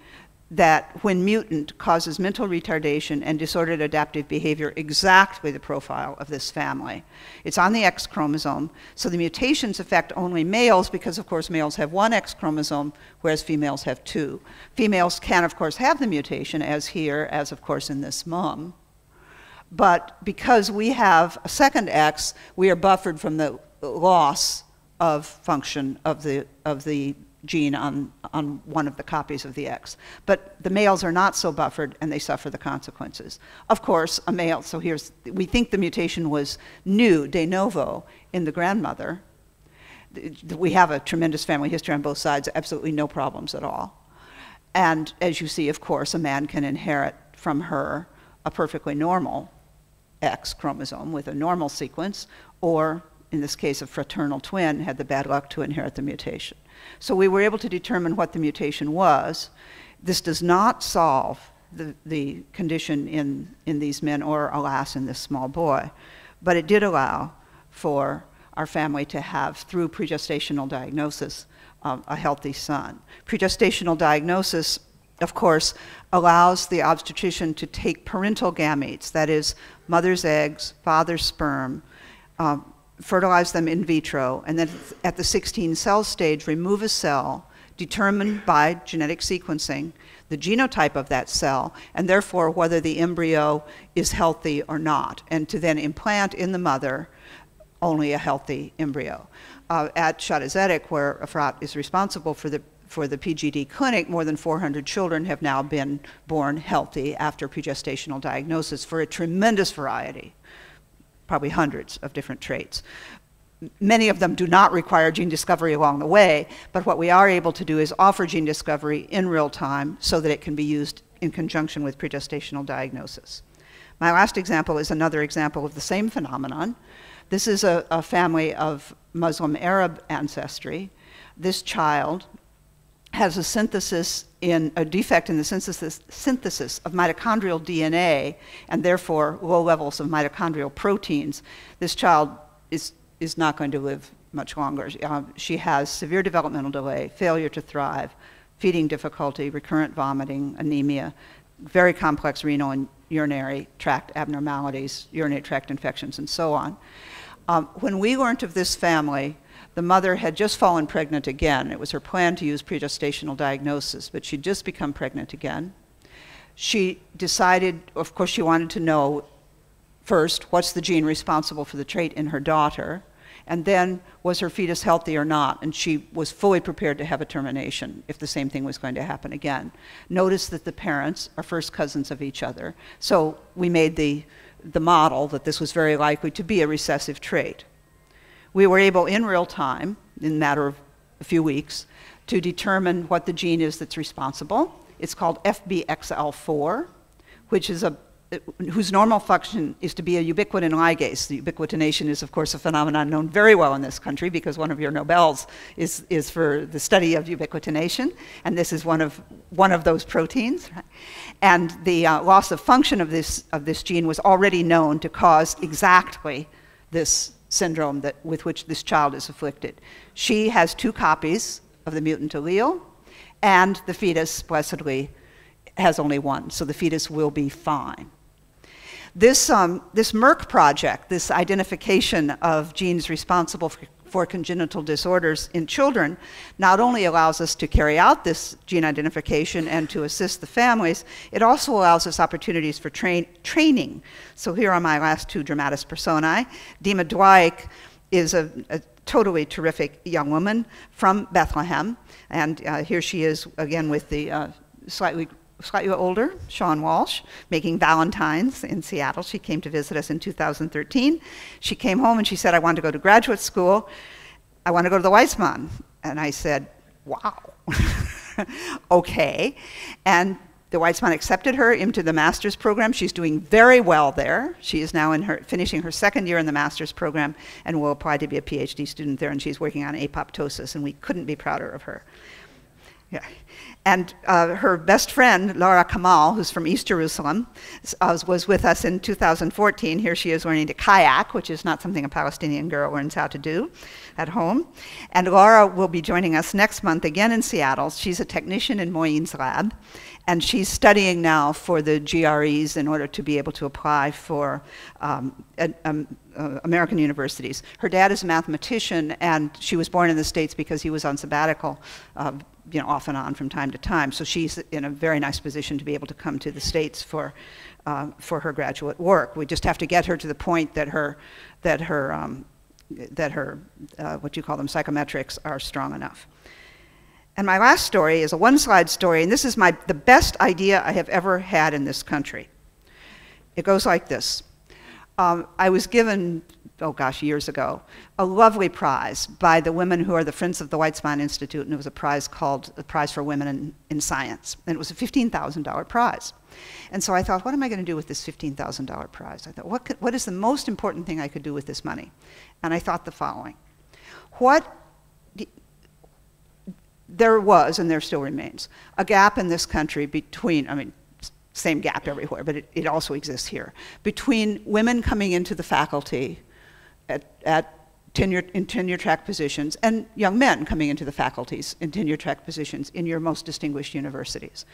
that, when mutant, causes mental retardation and disordered adaptive behavior, exactly the profile of this family. It's on the X chromosome, so the mutations affect only males because, of course, males have one X chromosome, whereas females have two. Females can, of course, have the mutation, as here, as, of course, in this mom. But because we have a second X, we are buffered from the loss of function of the gene on one of the copies of the X. But the males are not so buffered, and they suffer the consequences. Of course, a male, so we think the mutation was new, de novo, in the grandmother. We have a tremendous family history on both sides, absolutely no problems at all. And as you see, of course, a man can inherit from her a perfectly normal X chromosome with a normal sequence, or in this case, a fraternal twin had the bad luck to inherit the mutation. So we were able to determine what the mutation was. This does not solve the condition in these men, or alas, in this small boy, but it did allow for our family to have, through pregestational diagnosis, a healthy son. Pregestational diagnosis, of course, allows the obstetrician to take parental gametes, that is, mother's eggs, father's sperm, fertilize them in vitro, and then at the 16-cell stage, remove a cell determined by genetic sequencing, the genotype of that cell, and therefore whether the embryo is healthy or not, and to then implant in the mother only a healthy embryo. At Shaddai Zedek, where Efrat is responsible for the PGD clinic, more than 400 children have now been born healthy after pregestational diagnosis for a tremendous variety, probably hundreds of different traits. Many of them do not require gene discovery along the way, but what we are able to do is offer gene discovery in real time so that it can be used in conjunction with pregestational diagnosis. My last example is another example of the same phenomenon. This is a family of Muslim Arab ancestry. This child has a defect in the synthesis of mitochondrial DNA, and therefore low levels of mitochondrial proteins. This child is not going to live much longer. She has severe developmental delay, failure to thrive, feeding difficulty, recurrent vomiting, anemia, very complex renal and urinary tract abnormalities, urinary tract infections, and so on. When we learned of this family, the mother had just fallen pregnant again. It was her plan to use pregestational diagnosis, but she'd just become pregnant again. She decided, of course, she wanted to know first, what's the gene responsible for the trait in her daughter? and then was her fetus healthy or not, and she was fully prepared to have a termination if the same thing was going to happen again. Notice that the parents are first cousins of each other, so we made the model that this was very likely to be a recessive trait. We were able in real time, in a matter of a few weeks, to determine what the gene is that's responsible. It's called FBXL4, which is whose normal function is to be a ubiquitin ligase. The ubiquitination is, of course, a phenomenon known very well in this country because one of your Nobels is for the study of ubiquitination, and this is one of those proteins. And the loss of function of this gene was already known to cause exactly this syndrome with which this child is afflicted. She has 2 copies of the mutant allele, and the fetus, blessedly, has only 1, so the fetus will be fine. This Merck project, this identification of genes responsible for congenital disorders in children, not only allows us to carry out this gene identification and to assist the families, it also allows us opportunities for training. So here are my last 2 dramatis personae. Dima Dwight is a totally terrific young woman from Bethlehem, and here she is again with the slightly older Sean Walsh, making Valentines in Seattle. She came to visit us in 2013. She came home and she said, I want to go to graduate school. I want to go to the Weizmann. And I said, wow, okay. And the Weizmann accepted her into the master's program. She's doing very well there. She is now finishing her 2nd year in the master's program and will apply to be a PhD student there, and she's working on apoptosis, and we couldn't be prouder of her. Yeah. And her best friend, Laura Kamal, who's from East Jerusalem, was with us in 2014. Here she is learning to kayak, which is not something a Palestinian girl learns how to do at home. And Laura will be joining us next month again in Seattle. She's a technician in Moyin's lab, and she's studying now for the GREs in order to be able to apply for American universities. Her dad is a mathematician, and she was born in the States because he was on sabbatical, off and on from time to time. So she's in a very nice position to be able to come to the States for her graduate work. We just have to get her to the point that her what you call them, psychometrics are strong enough. And my last story is a 1-slide story, and this is the best idea I have ever had in this country. It goes like this. I was given, oh gosh, years ago, a lovely prize by the women who are the Friends of the Weizmann Institute, and it was a prize called the Prize for Women in Science. And it was a $15,000 prize. And so I thought, what am I going to do with this $15,000 prize? I thought, what is the most important thing I could do with this money? And I thought the following. There was, and there still remains, a gap in this country between, same gap everywhere, but it also exists here, between women coming into the faculty in tenure-track positions and young men coming into the faculties in tenure-track positions in your most distinguished universities.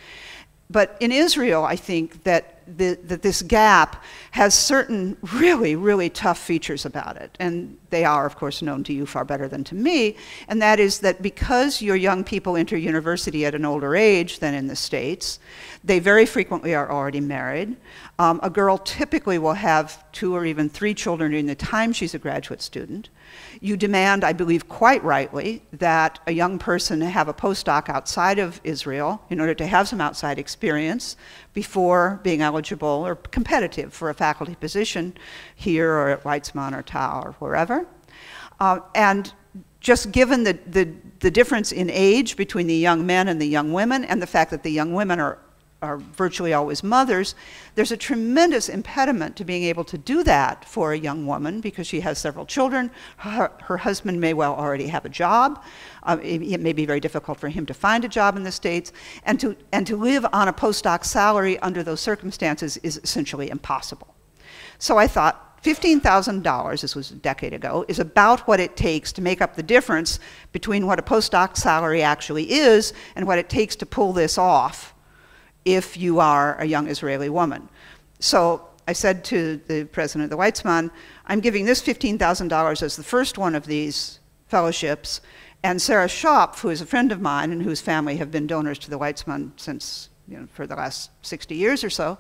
But in Israel, I think that this gap has certain really, really tough features about it. And they are, of course, known to you far better than to me. And that is that because your young people enter university at an older age than in the States, they very frequently are already married. A girl typically will have 2 or even 3 children during the time she's a graduate student. You demand, I believe quite rightly, that a young person have a postdoc outside of Israel in order to have some outside experience before being eligible or competitive for a faculty position here or at Weizmann or Tau or wherever. And just given the difference in age between the young men and the young women, and the fact that the young women are virtually always mothers, there's a tremendous impediment to being able to do that for a young woman because she has several children. Her husband may well already have a job. It may be very difficult for him to find a job in the States, and to live on a postdoc salary under those circumstances is essentially impossible. So I thought, $15,000, this was a decade ago, is about what it takes to make up the difference between what a postdoc salary actually is and what it takes to pull this off if you are a young Israeli woman. So I said to the president of the Weizmann, I'm giving this $15,000 as the first one of these fellowships, and Sarah Schopf, who is a friend of mine and whose family have been donors to the Weizmann since, for the last 60 years or so,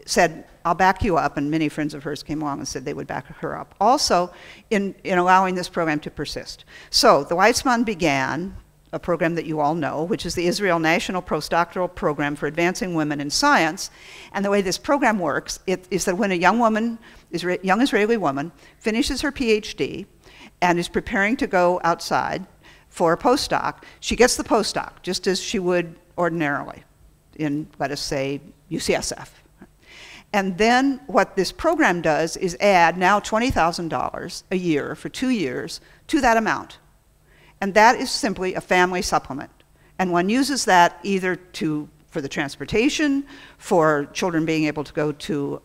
said, I'll back you up, and many friends of hers came along and said they would back her up. Also, in allowing this program to persist. So the Weizmann began a program that you all know, which is the Israel National Postdoctoral Program for Advancing Women in Science. And the way this program works is that when a young woman, young Israeli woman, finishes her PhD and is preparing to go outside for a postdoc, she gets the postdoc, just as she would ordinarily in, let us say, UCSF. And then what this program does is add now $20,000 a year for 2 years to that amount. And that is simply a family supplement. And one uses that either for the transportation, for children being able to go to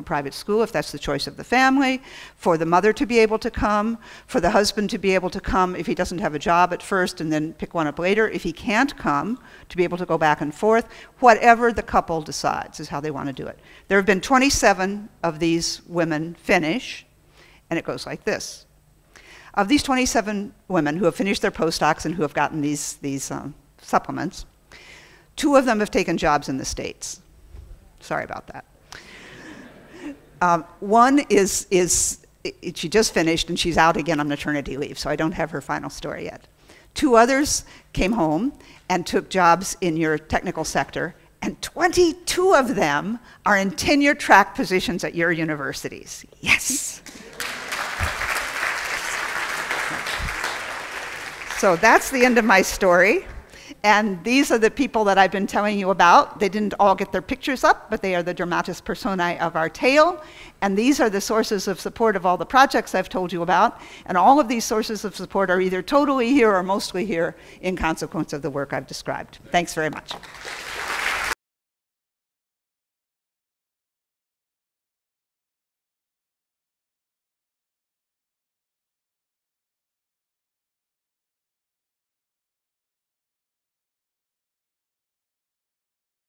private school if that's the choice of the family, for the mother to be able to come, for the husband to be able to come if he doesn't have a job at first and then pick one up later. If he can't come, to be able to go back and forth. Whatever the couple decides is how they want to do it. There have been 27 of these women finish, and it goes like this. Of these 27 women who have finished their postdocs and who have gotten these supplements, 2 of them have taken jobs in the States. Sorry about that. One is she just finished and she's out again on maternity leave, so I don't have her final story yet. 2 others came home and took jobs in your technical sector, and 22 of them are in tenure track positions at your universities. Yes. So that's the end of my story. And these are the people that I've been telling you about. They didn't all get their pictures up, but they are the dramatis personae of our tale. And these are the sources of support of all the projects I've told you about. And all of these sources of support are either totally here or mostly here in consequence of the work I've described. Thanks very much.